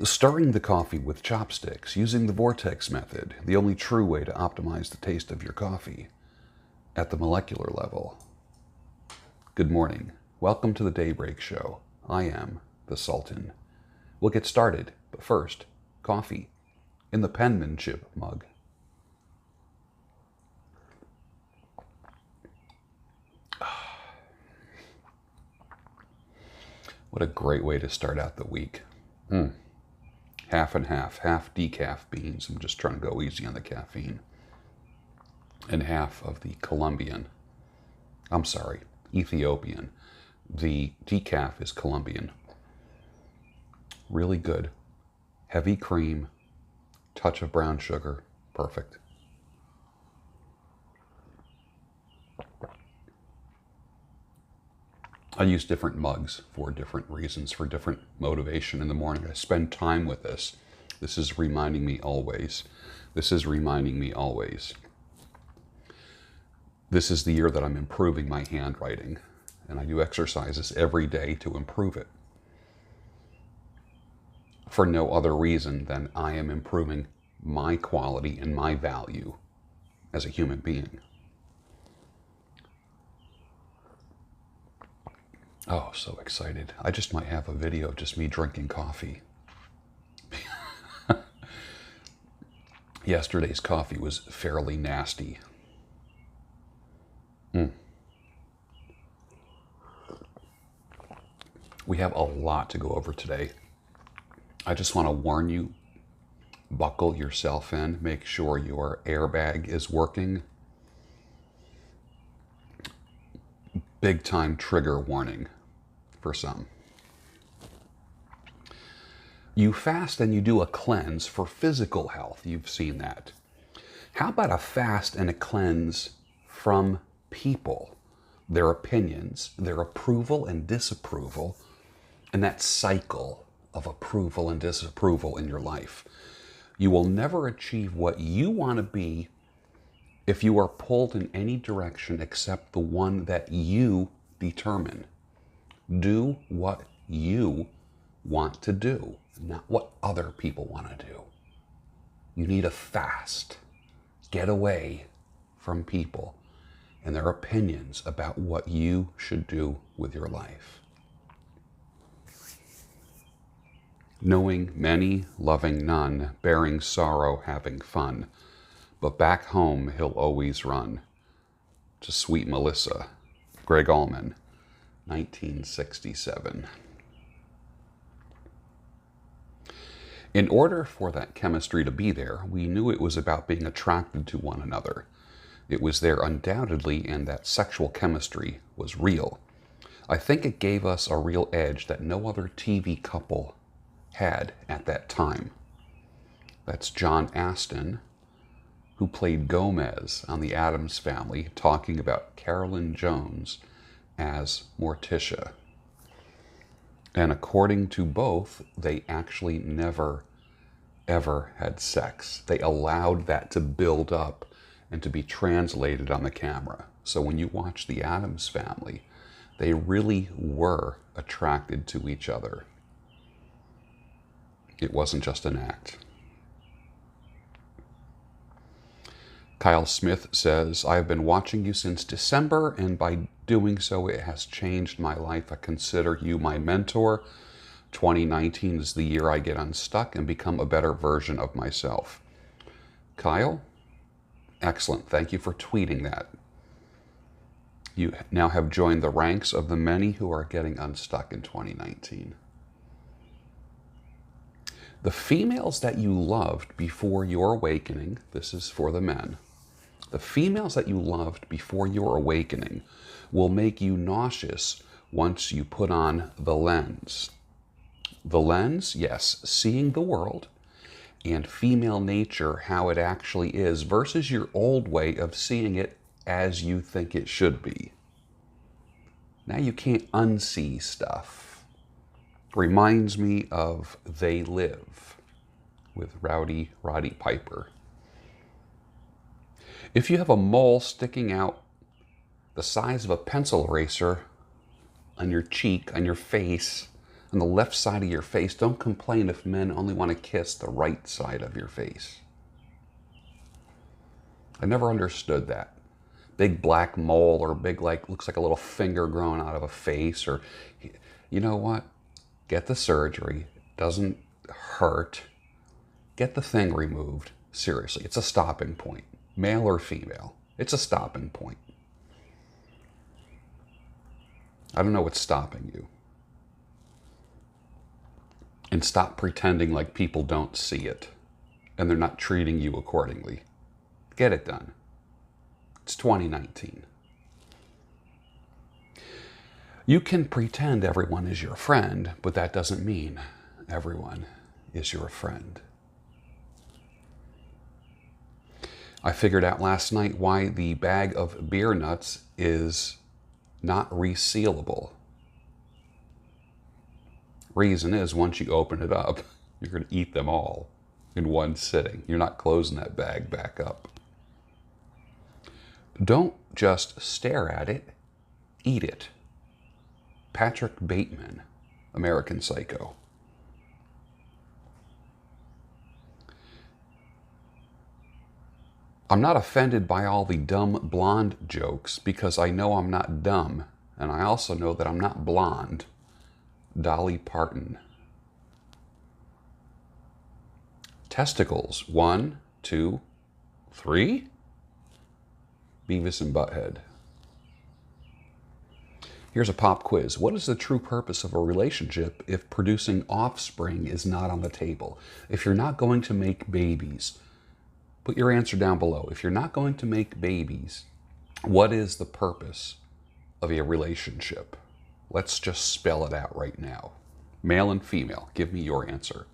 Stirring the coffee with chopsticks, using the vortex method, the only true way to optimize the taste of your coffee at the molecular level. Good morning. Welcome to the Daybreak Show. I am the Sultan. We'll get started, but first, coffee in the penmanship mug. What a great way to start out the week. Half and half decaf beans. I'm just trying to go easy on the caffeine. And half of the Ethiopian. The decaf is Colombian. Really good. Heavy cream, touch of brown sugar, perfect. I use different mugs for different reasons, for different motivation in the morning. I spend time with this. This is reminding me always. This is the year that I'm improving my handwriting, and I do exercises every day to improve it. For no other reason than I am improving my quality and my value as a human being. Oh, so excited. I just might have a video of just me drinking coffee. Yesterday's coffee was fairly nasty. We have a lot to go over today. I just want to warn you, buckle yourself in, make sure your airbag is working. Big time trigger warning for some. You fast and you do a cleanse for physical health. You've seen that. How about a fast and a cleanse from people, their opinions, their approval and disapproval, and that cycle of approval and disapproval in your life? You will never achieve what you want to be if you are pulled in any direction except the one that you determine. Do what you want to do, not what other people want to do. You need a fast. Get away from people and their opinions about what you should do with your life. Knowing many, loving none, bearing sorrow, having fun. But back home he'll always run. To Sweet Melissa, Greg Allman, 1967. In order for that chemistry to be there, we knew it was about being attracted to one another. It was there undoubtedly, and that sexual chemistry was real. I think it gave us a real edge that no other TV couple had at that time. That's John Astin, who played Gomez on The Addams Family, talking about Carolyn Jones as Morticia. And according to both, they actually never, ever had sex. They allowed that to build up and to be translated on the camera. So when you watch The Addams Family, they really were attracted to each other. It wasn't just an act. Kyle Smith says, I have been watching you since December, and by doing so, it has changed my life. I consider you my mentor. 2019 is the year I get unstuck and become a better version of myself. Kyle, excellent. Thank you for tweeting that. You now have joined the ranks of the many who are getting unstuck in 2019. The females that you loved before your awakening, this is for the men, the females that you loved before your awakening will make you nauseous once you put on the lens. The lens, yes, seeing the world and female nature, how it actually is, versus your old way of seeing it as you think it should be. Now you can't unsee stuff. Reminds me of They Live with Roddy Piper. If you have a mole sticking out the size of a pencil eraser on your cheek, on your face, on the left side of your face. Don't complain if men only want to kiss the right side of your face. I never understood that. Big black mole or big, like, looks like a little finger growing out of a face, or, you know what? Get the surgery. It doesn't hurt. Get the thing removed. Seriously, it's a stopping point. Male or female, it's a stopping point. I don't know what's stopping you. And stop pretending like people don't see it and they're not treating you accordingly. Get it done. It's 2019. You can pretend everyone is your friend, but that doesn't mean everyone is your friend. I figured out last night why the bag of beer nuts is not resealable. Reason is, once you open it up, you're going to eat them all in one sitting. You're not closing that bag back up. Don't just stare at it, eat it. Patrick Bateman, American Psycho. I'm not offended by all the dumb blonde jokes because I know I'm not dumb, and I also know that I'm not blonde. Dolly Parton. Testicles. 1, 2, 3? Beavis and Butthead. Here's a pop quiz. What is the true purpose of a relationship if producing offspring is not on the table? If you're not going to make babies, put your answer down below. If you're not going to make babies, what is the purpose of a relationship? Let's just spell it out right now. Male and female, give me your answer.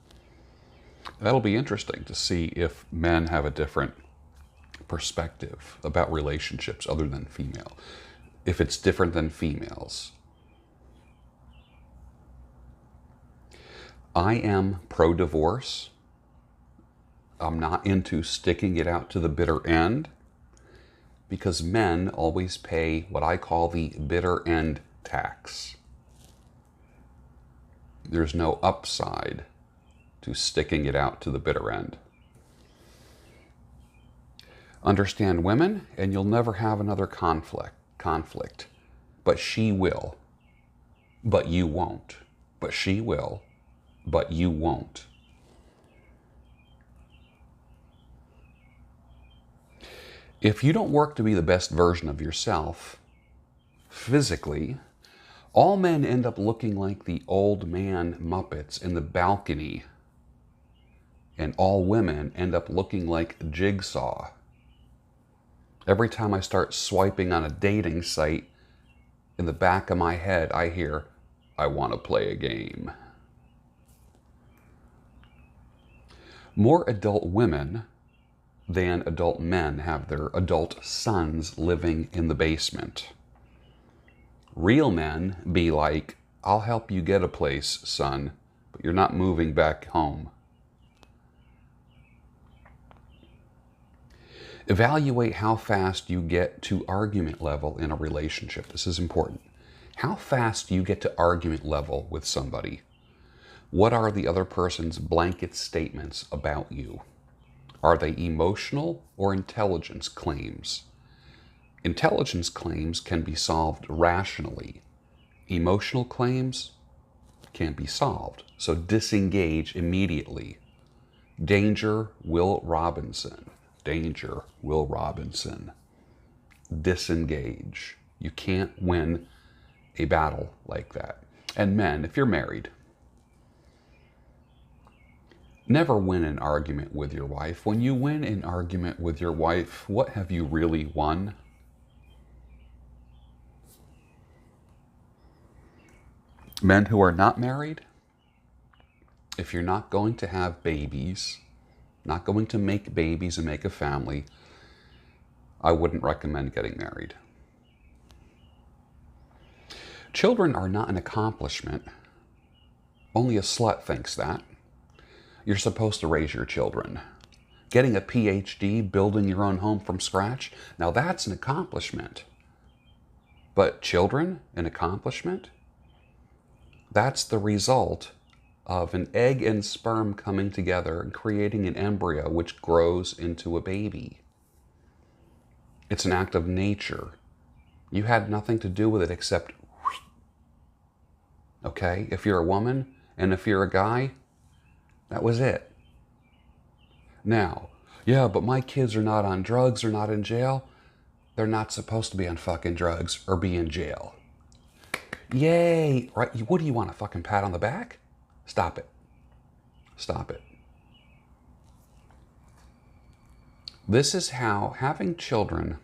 That'll be interesting to see if men have a different perspective about relationships other than female. If it's different than females. I am pro-divorce. I'm not into sticking it out to the bitter end because men always pay what I call the bitter end tax. There's no upside to sticking it out to the bitter end. Understand women, and you'll never have another conflict. But she will. But you won't. But she will. But you won't. If you don't work to be the best version of yourself, physically, all men end up looking like the old man Muppets in the balcony, and all women end up looking like Jigsaw. Every time I start swiping on a dating site, in the back of my head I hear, I want to play a game. More adult women than adult men have their adult sons living in the basement. Real men be like, I'll help you get a place, son, but you're not moving back home. Evaluate how fast you get to argument level in a relationship. This is important. How fast you get to argument level with somebody. What are the other person's blanket statements about you? Are they emotional or intelligence claims? Intelligence claims can be solved rationally. Emotional claims can't be solved. So disengage immediately. Danger, Will Robinson. Danger, Will Robinson. Disengage. You can't win a battle like that. And men, if you're married, never win an argument with your wife. When you win an argument with your wife, what have you really won? Men who are not married, if you're not going to have babies, not going to make babies and make a family, I wouldn't recommend getting married. Children are not an accomplishment. Only a slut thinks that. You're supposed to raise your children. Getting a PhD, building your own home from scratch, now that's an accomplishment. But children, an accomplishment? That's the result of an egg and sperm coming together and creating an embryo which grows into a baby. It's an act of nature. You had nothing to do with it except, okay? If you're a woman and if you're a guy, that was it. Now, yeah, but my kids are not on drugs, they're not in jail. They're not supposed to be on fucking drugs or be in jail. Yay! Right? What do you want, a fucking pat on the back? Stop it. Stop it. This is how having children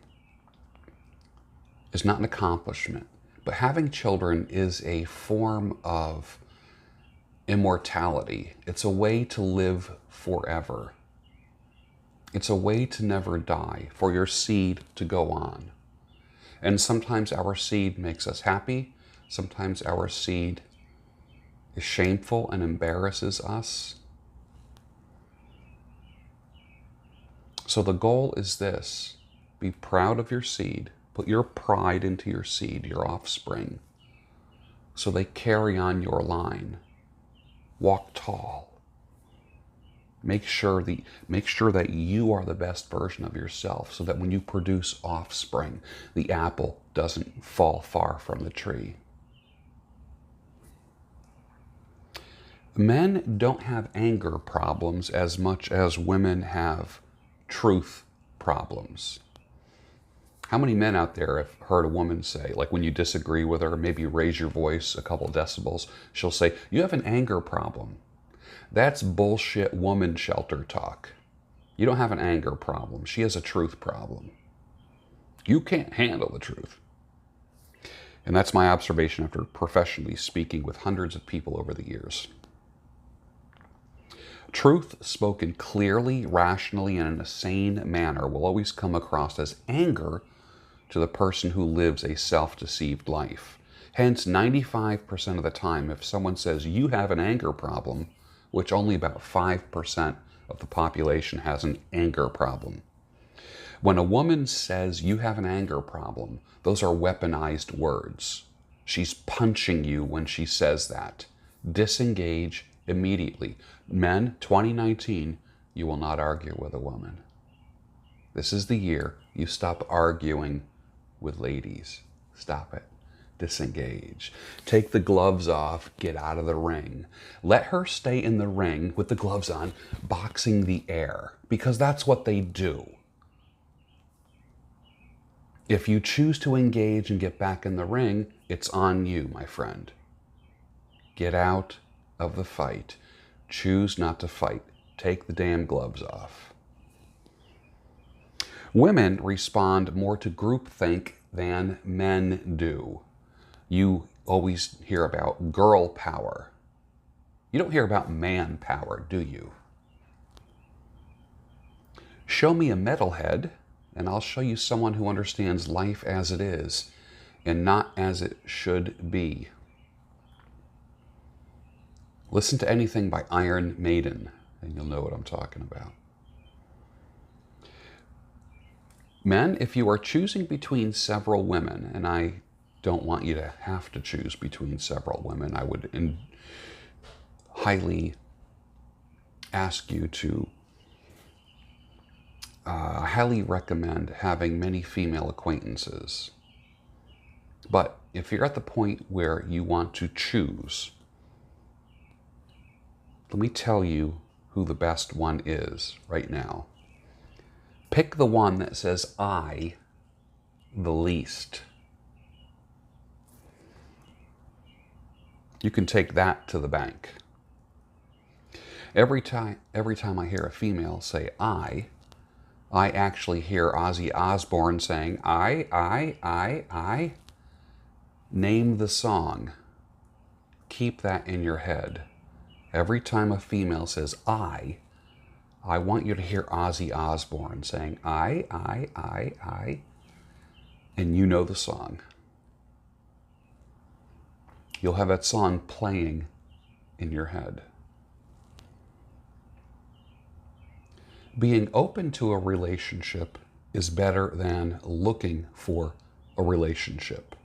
is not an accomplishment, but having children is a form of immortality. It's a way to live forever. It's a way to never die, for your seed to go on. And sometimes our seed makes us happy. Sometimes our seed is shameful and embarrasses us. So the goal is this: be proud of your seed. Put your pride into your seed, your offspring, so they carry on your line. Walk tall. Make sure that you are the best version of yourself, so that when you produce offspring, the apple doesn't fall far from the tree. Men don't have anger problems as much as women have truth problems. How many men out there have heard a woman say, like when you disagree with her, maybe you raise your voice a couple decibels, she'll say, "You have an anger problem." That's bullshit woman shelter talk. You don't have an anger problem. She has a truth problem. You can't handle the truth. And that's my observation after professionally speaking with hundreds of people over the years. Truth spoken clearly, rationally, and in a sane manner will always come across as anger to the person who lives a self-deceived life. Hence, 95% of the time, if someone says you have an anger problem, which only about 5% of the population has an anger problem. When a woman says you have an anger problem, those are weaponized words. She's punching you when she says that. Disengage immediately. Men, 2019, you will not argue with a woman. This is the year you stop arguing with ladies. Stop it. Disengage. Take the gloves off. Get out of the ring. Let her stay in the ring with the gloves on, boxing the air, because that's what they do. If you choose to engage and get back in the ring, it's on you, my friend. Get out of the fight. Choose not to fight. Take the damn gloves off. Women respond more to groupthink than men do. You always hear about girl power. You don't hear about man power, do you? Show me a metalhead, and I'll show you someone who understands life as it is and not as it should be. Listen to anything by Iron Maiden, and you'll know what I'm talking about. Men, if you are choosing between several women, and I don't want you to have to choose between several women, I would highly ask you to highly recommend having many female acquaintances. But if you're at the point where you want to choose, let me tell you who the best one is right now. Pick the one that says I the least. You can take that to the bank. Every time I hear a female say I actually hear Ozzy Osbourne saying I. Name the song. Keep that in your head. Every time a female says I want you to hear Ozzy Osbourne saying I, and you know the song. You'll have that song playing in your head. Being open to a relationship is better than looking for a relationship.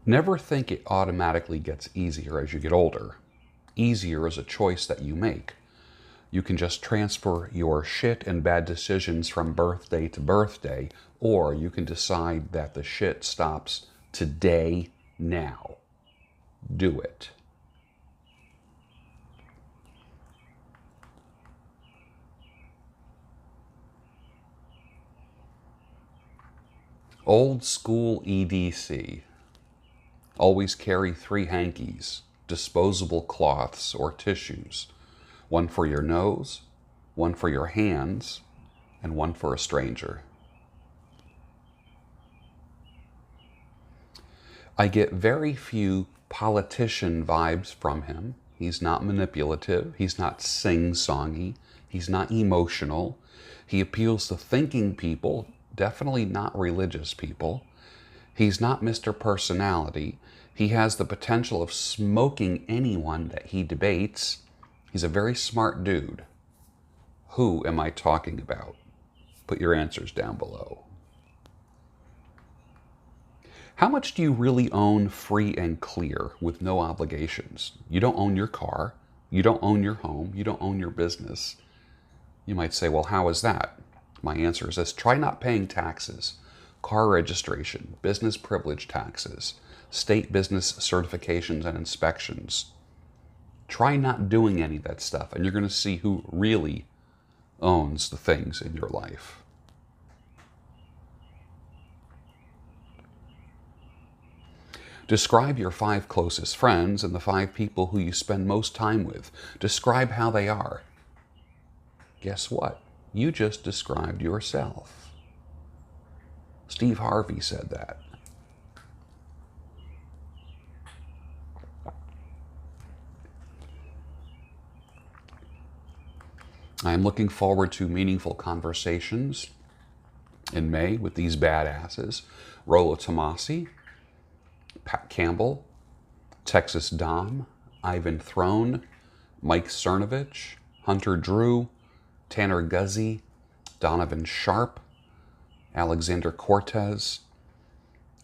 Never think it automatically gets easier as you get older. Easier is a choice that you make. You can just transfer your shit and bad decisions from birthday to birthday, or you can decide that the shit stops today, now. Do it. Old school EDC. Always carry 3 hankies, disposable cloths or tissues. One for your nose, one for your hands, and one for a stranger. I get very few politician vibes from him. He's not manipulative. He's not sing-songy. He's not emotional. He appeals to thinking people, definitely not religious people. He's not Mr. Personality. He has the potential of smoking anyone that he debates. He's a very smart dude. Who am I talking about? Put your answers down below. How much do you really own free and clear with no obligations? You don't own your car. You don't own your home. You don't own your business. You might say, well, how is that? My answer is this: try not paying taxes, car registration, business privilege taxes, state business certifications and inspections. Try not doing any of that stuff, and you're going to see who really owns the things in your life. Describe your 5 closest friends and the 5 people who you spend most time with. Describe how they are. Guess what? You just described yourself. Steve Harvey said that. I am looking forward to meaningful conversations in May with these badasses: Rollo Tomasi, Pat Campbell, Texas Dom, Ivan Throne, Mike Cernovich, Hunter Drew, Tanner Guzzi, Donovan Sharp, Alexander Cortez,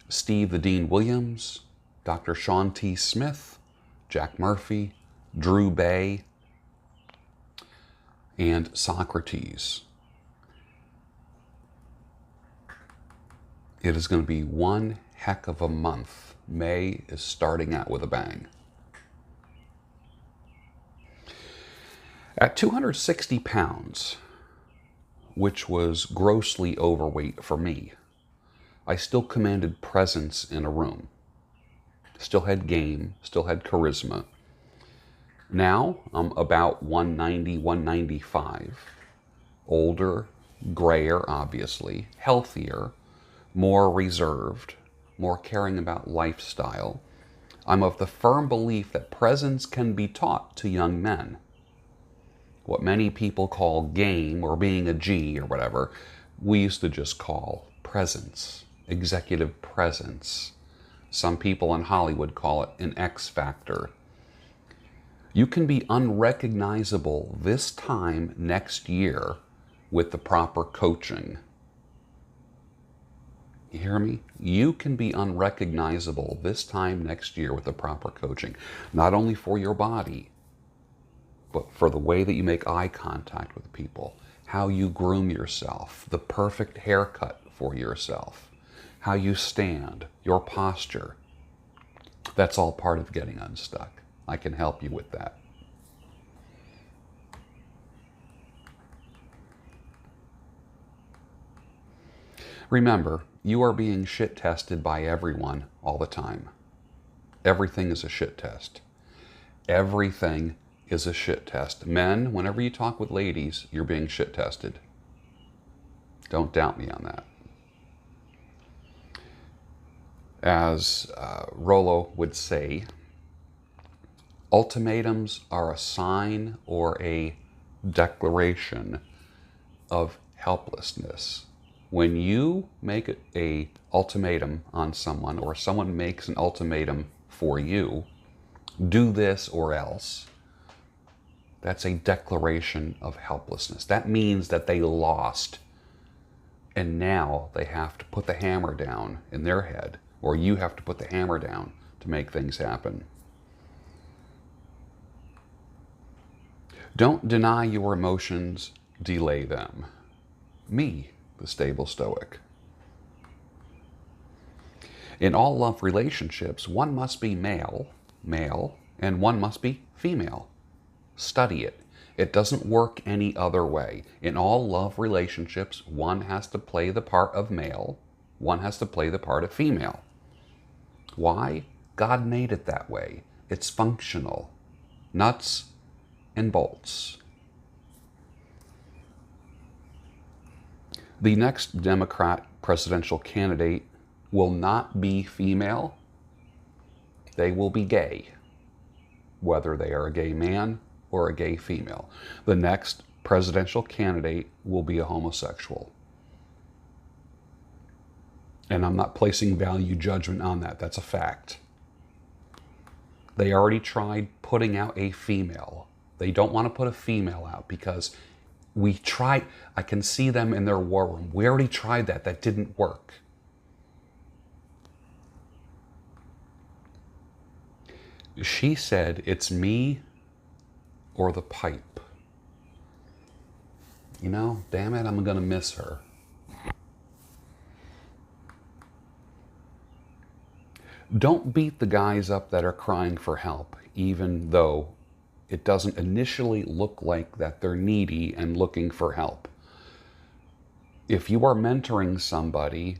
Steve the Dean Williams, Dr. Sean T. Smith, Jack Murphy, Drew Bay, and Socrates. It is going to be one heck of a month. May is starting out with a bang. At 260 pounds, which was grossly overweight for me, I still commanded presence in a room. Still had game, still had charisma. Now I'm about 190, 195. Older, grayer, obviously, healthier, more reserved, more caring about lifestyle. I'm of the firm belief that presence can be taught to young men. What many people call game or being a G or whatever, we used to just call presence, executive presence. Some people in Hollywood call it an X factor. You can be unrecognizable this time next year with the proper coaching. You hear me? You can be unrecognizable this time next year with the proper coaching, not only for your body, but for the way that you make eye contact with people, how you groom yourself, the perfect haircut for yourself, how you stand, your posture. That's all part of getting unstuck. I can help you with that. Remember, you are being shit tested by everyone all the time. Everything is a shit test. Everything is a shit test. Men, whenever you talk with ladies, you're being shit tested. Don't doubt me on that. As Rollo would say, ultimatums are a sign or a declaration of helplessness. When you make an ultimatum on someone, or someone makes an ultimatum for you, do this or else, that's a declaration of helplessness. That means that they lost, and now they have to put the hammer down in their head or you have to put the hammer down to make things happen. Don't deny your emotions, delay them. Me, the stable stoic. In all love relationships, one must be male, and one must be female. Study it. It doesn't work any other way. In all love relationships, one has to play the part of male, one has to play the part of female. Why? God made it that way. It's functional. Nuts and bolts. The next Democrat presidential candidate will not be female. They will be gay, whether they are a gay man or a gay female. The next presidential candidate will be a homosexual. And I'm not placing value judgment on that. That's a fact. They already tried putting out a female. They don't want to put a female out because we tried. I can see them in their war room. We already tried that. That didn't work. She said, it's me or the pipe. You know, damn it, I'm going to miss her. Don't beat the guys up that are crying for help, even though it doesn't initially look like that they're needy and looking for help. If you are mentoring somebody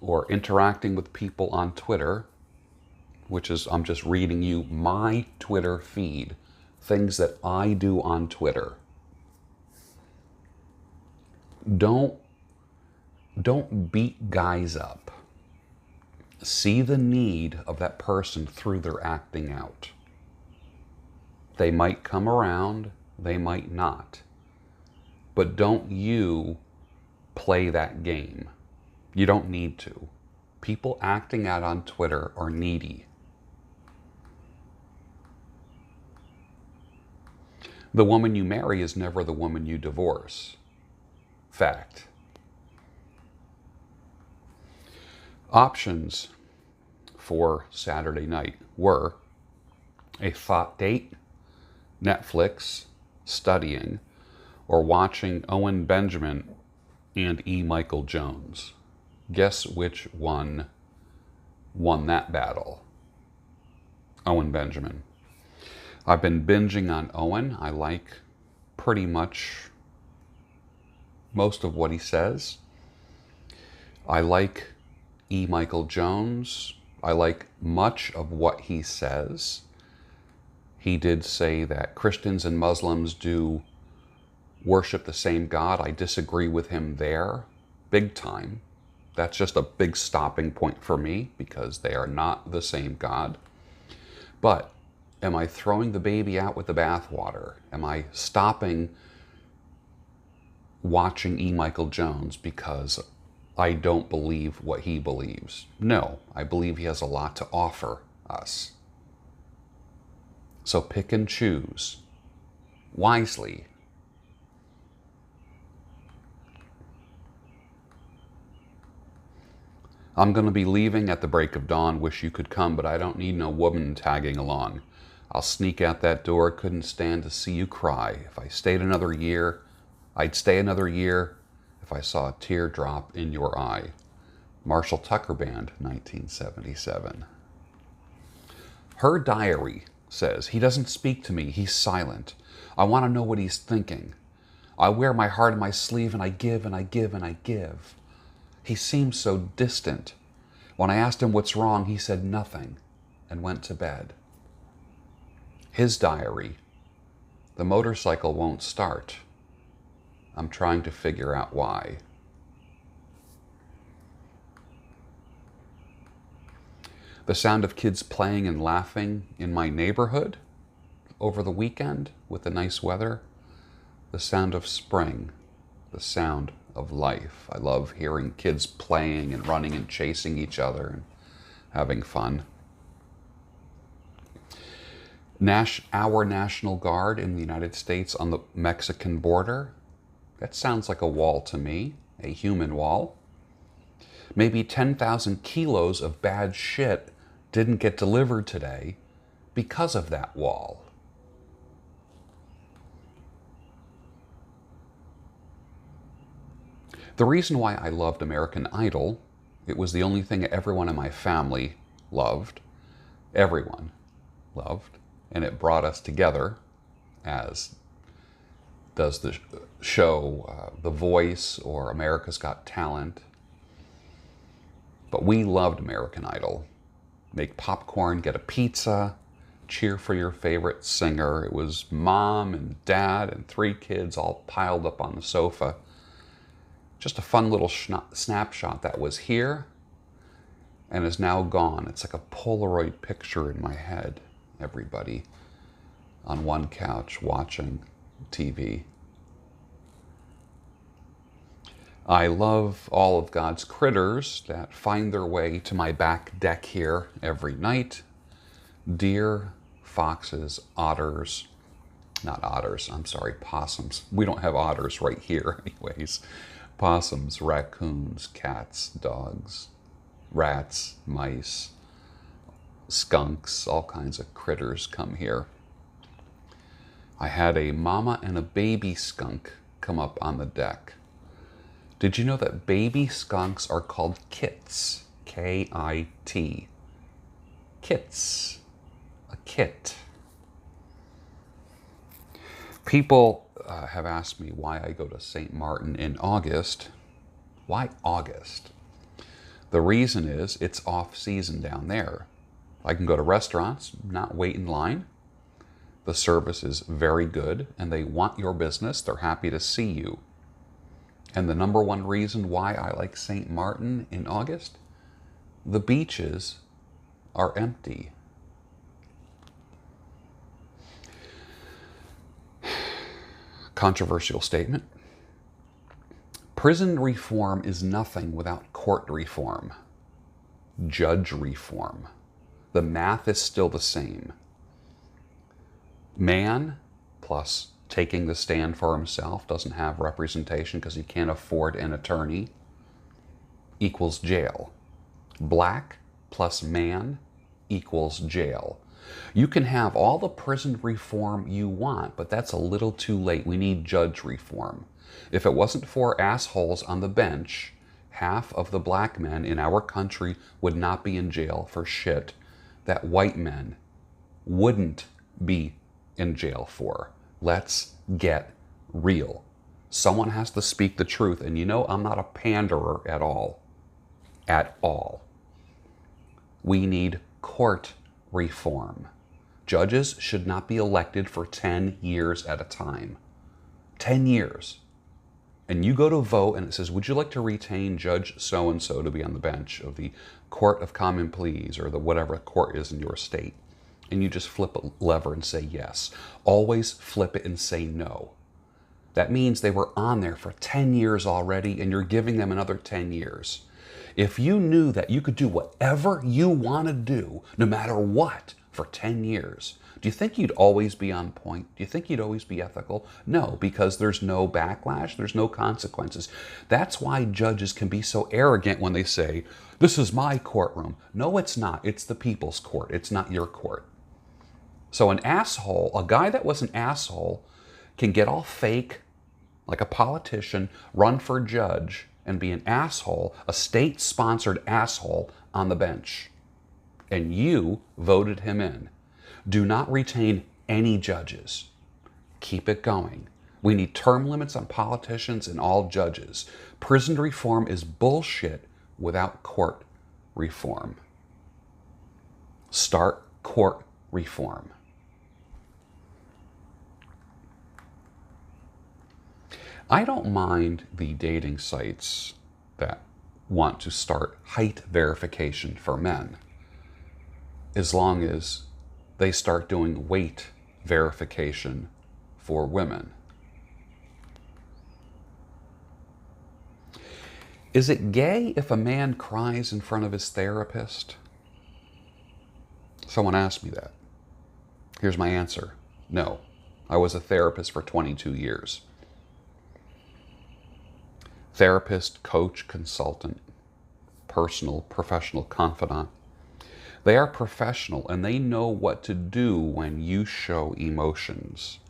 or interacting with people on Twitter, which is, I'm just reading you my Twitter feed, things that I do on Twitter. Don't beat guys up. See the need of that person through their acting out. They might come around, they might not. But don't you play that game. You don't need to. People acting out on Twitter are needy. The woman you marry is never the woman you divorce. Fact. Options for Saturday night were a thought date, Netflix, studying, or watching Owen Benjamin and E. Michael Jones. Guess which one won that battle? Owen Benjamin. I've been binging on Owen. I like pretty much most of what he says. I like E. Michael Jones. I like much of what he says. He did say that Christians and Muslims do worship the same God. I disagree with him there, big time. That's just a big stopping point for me because they are not the same God. But am I throwing the baby out with the bathwater? Am I stopping watching E. Michael Jones because I don't believe what he believes? No, I believe he has a lot to offer us. So pick and choose wisely. I'm going to be leaving at the break of dawn. Wish you could come, but I don't need no woman tagging along. I'll sneak out that door. Couldn't stand to see you cry. If I stayed another year, I'd stay another year if I saw a tear drop in your eye. Marshall Tucker Band, 1977. Her diary says, he doesn't speak to me. He's silent. I want to know what he's thinking. I wear my heart on my sleeve and I give and I give and I give. He seems so distant. When I asked him what's wrong, he said nothing and went to bed. His diary. The motorcycle won't start. I'm trying to figure out why. The sound of kids playing and laughing in my neighborhood over the weekend with the nice weather. The sound of spring. The sound of life. I love hearing kids playing and running and chasing each other and having fun. Our National Guard in the United States on the Mexican border. That sounds like a wall to me, a human wall. Maybe 10,000 kilos of bad shit didn't get delivered today because of that wall. The reason why I loved American Idol, it was the only thing everyone in my family loved. Everyone loved. And it brought us together, as does the show The Voice or America's Got Talent. But we loved American Idol. Make popcorn, get a pizza, cheer for your favorite singer. It was mom and dad and 3 kids all piled up on the sofa. Just a fun little snapshot that was here and is now gone. It's like a Polaroid picture in my head. Everybody on one couch watching TV. I love all of God's critters that find their way to my back deck here every night. Deer, foxes, otters, not otters, I'm sorry, possums. We don't have otters right here anyways. Possums, raccoons, cats, dogs, rats, mice, skunks, all kinds of critters come here. I had a mama and a baby skunk come up on the deck. Did you know that baby skunks are called kits? K-I-T. Kits. A kit. People have asked me why I go to St. Martin in August. Why August? The reason is it's off season down there. I can go to restaurants, not wait in line. The service is very good and they want your business. They're happy to see you. And the number one reason why I like St. Martin in August, the beaches are empty. Controversial statement. Prison reform is nothing without court reform. Judge reform. The math is still the same. Man plus taking the stand for himself, doesn't have representation because he can't afford an attorney, equals jail. Black plus man equals jail. You can have all the prison reform you want, but that's a little too late. We need judge reform. If it wasn't for assholes on the bench, half of the black men in our country would not be in jail for shit that white men wouldn't be in jail for. Let's get real. Someone has to speak the truth. And you know, I'm not a panderer at all. At all. We need court reform. Judges should not be elected for 10 years at a time. 10 years. And you go to vote and it says, would you like to retain Judge so-and-so to be on the bench of the Court of Common Pleas or the whatever court is in your state? And you just flip a lever and say yes. Always flip it and say no. That means they were on there for 10 years already and you're giving them another 10 years. If you knew that you could do whatever you want to do, no matter what, for 10 years, do you think you'd always be on point? Do you think you'd always be ethical? No, because there's no backlash, there's no consequences. That's why judges can be so arrogant when they say, this is my courtroom. No, it's not. It's the people's court. It's not your court. So an asshole, a guy that was an asshole, can get all fake, like a politician, run for judge, and be an asshole, a state-sponsored asshole on the bench. And you voted him in. Do not retain any judges. Keep it going. We need term limits on politicians and all judges. Prison reform is bullshit without court reform. Start court reform. I don't mind the dating sites that want to start height verification for men, as long as they start doing weight verification for women. Is it gay if a man cries in front of his therapist? Someone asked me that. Here's my answer. No. I was a therapist for 22 years. Therapist, coach, consultant. personal, professional confidant. They are professional and they know what to do when you show emotions.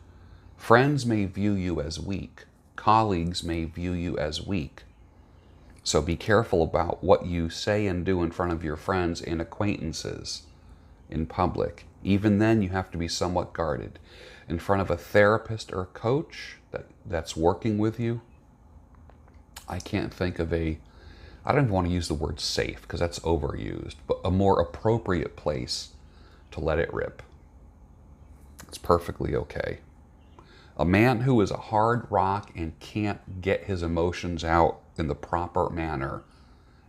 Friends may view you as weak. Colleagues may view you as weak. So be careful about what you say and do in front of your friends and acquaintances in public. Even then, you have to be somewhat guarded. In front of a therapist or a coach that's working with you, I can't think of I don't even want to use the word safe because that's overused, but a more appropriate place to let it rip. It's perfectly okay. A man who is a hard rock and can't get his emotions out in the proper manner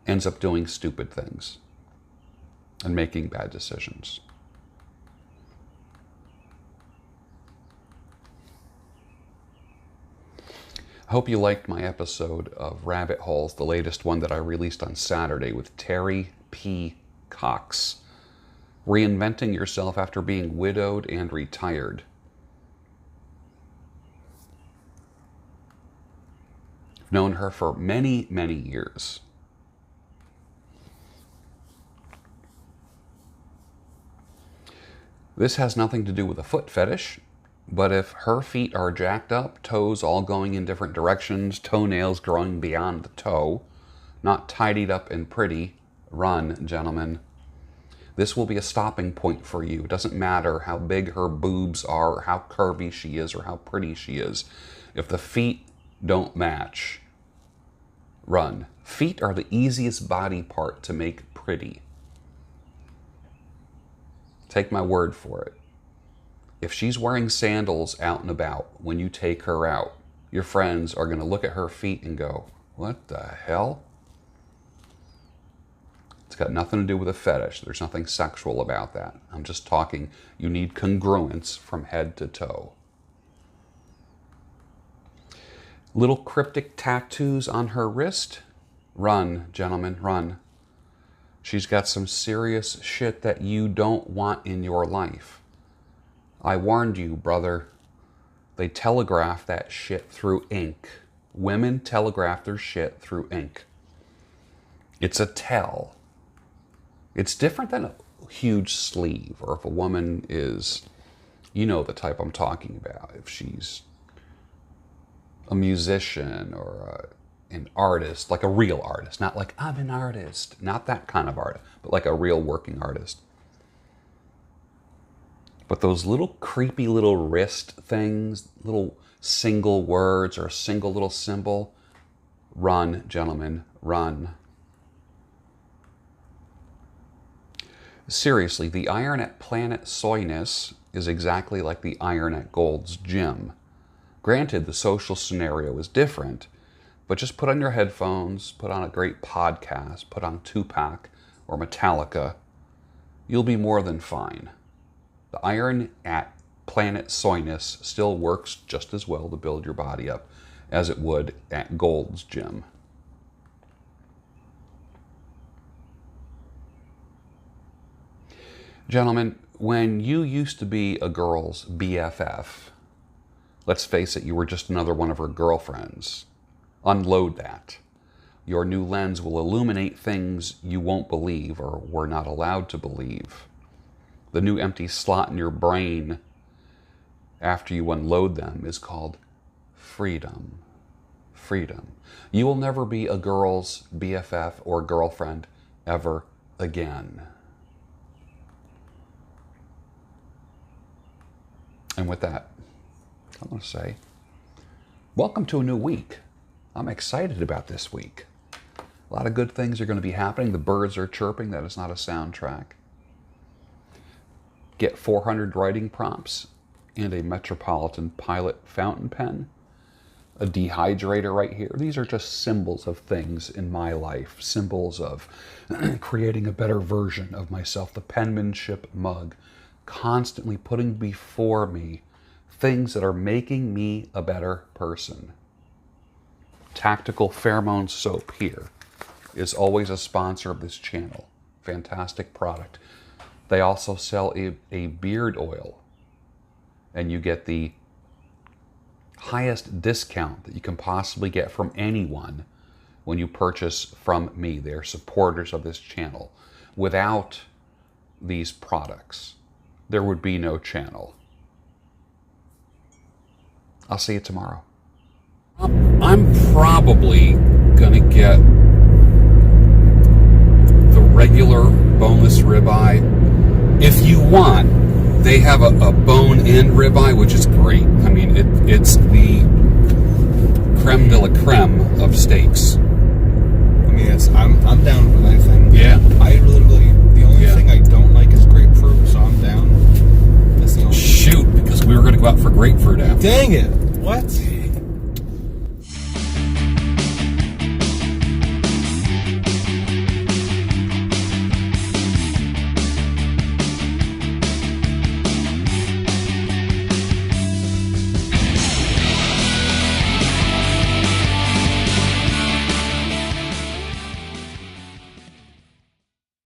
ends up doing stupid things and making bad decisions. I hope you liked my episode of Rabbit Holes, the latest one that I released on Saturday with Terry P. Cox. Reinventing yourself after being widowed and retired. I've known her for many, many years. This has nothing to do with a foot fetish. But if her feet are jacked up, toes all going in different directions, toenails growing beyond the toe, not tidied up and pretty, run, gentlemen. This will be a stopping point for you. It doesn't matter how big her boobs are, or how curvy she is, or how pretty she is. If the feet don't match, run. Feet are the easiest body part to make pretty. Take my word for it. If she's wearing sandals out and about when you take her out, your friends are going to look at her feet and go, "What the hell?" It's got nothing to do with a fetish. There's nothing sexual about that. I'm just talking, you need congruence from head to toe. Little cryptic tattoos on her wrist? Run, gentlemen, run. She's got some serious shit that you don't want in your life. I warned you, brother. They telegraph that shit through ink. Women telegraph their shit through ink. It's a tell. It's different than a huge sleeve, or if a woman is, you know the type I'm talking about, if she's a musician or an artist, like a real artist, not like I'm an artist, not that kind of artist, but like a real working artist. But those little creepy little wrist things, little single words or a single little symbol, run, gentlemen, run. Seriously, the iron at Planet Soyness is exactly like the iron at Gold's Gym. Granted, the social scenario is different, but just put on your headphones, put on a great podcast, put on Tupac or Metallica. You'll be more than fine. The iron at Planet Soyness still works just as well to build your body up as it would at Gold's Gym. Gentlemen, when you used to be a girl's BFF, let's face it, you were just another one of her girlfriends. Unload that. Your new lens will illuminate things you won't believe or were not allowed to believe. The new empty slot in your brain after you unload them is called freedom. Freedom. You will never be a girl's BFF or girlfriend ever again. And with that, I want to say, welcome to a new week. I'm excited about this week. A lot of good things are going to be happening. The birds are chirping. That is not a soundtrack. Get 400 writing prompts and a Metropolitan Pilot fountain pen. A dehydrator right here. These are just symbols of things in my life. Symbols of creating a better version of myself. The penmanship mug. Constantly putting before me things that are making me a better person. Tactical Pheromone Soap here is always a sponsor of this channel. Fantastic product. They also sell a beard oil, and you get the highest discount that you can possibly get from anyone when you purchase from me. They're supporters of this channel. Without these products, there would be no channel. I'll see you tomorrow. I'm probably gonna get the regular boneless ribeye. If you want, they have a bone-in ribeye, which is great. I mean, it's the creme de la creme of steaks. I mean, I'm down with anything. Yeah. I literally, the only thing I don't like is grapefruit, so I'm down. That's the only Shoot, because we were going to go out for grapefruit after. Dang it! What?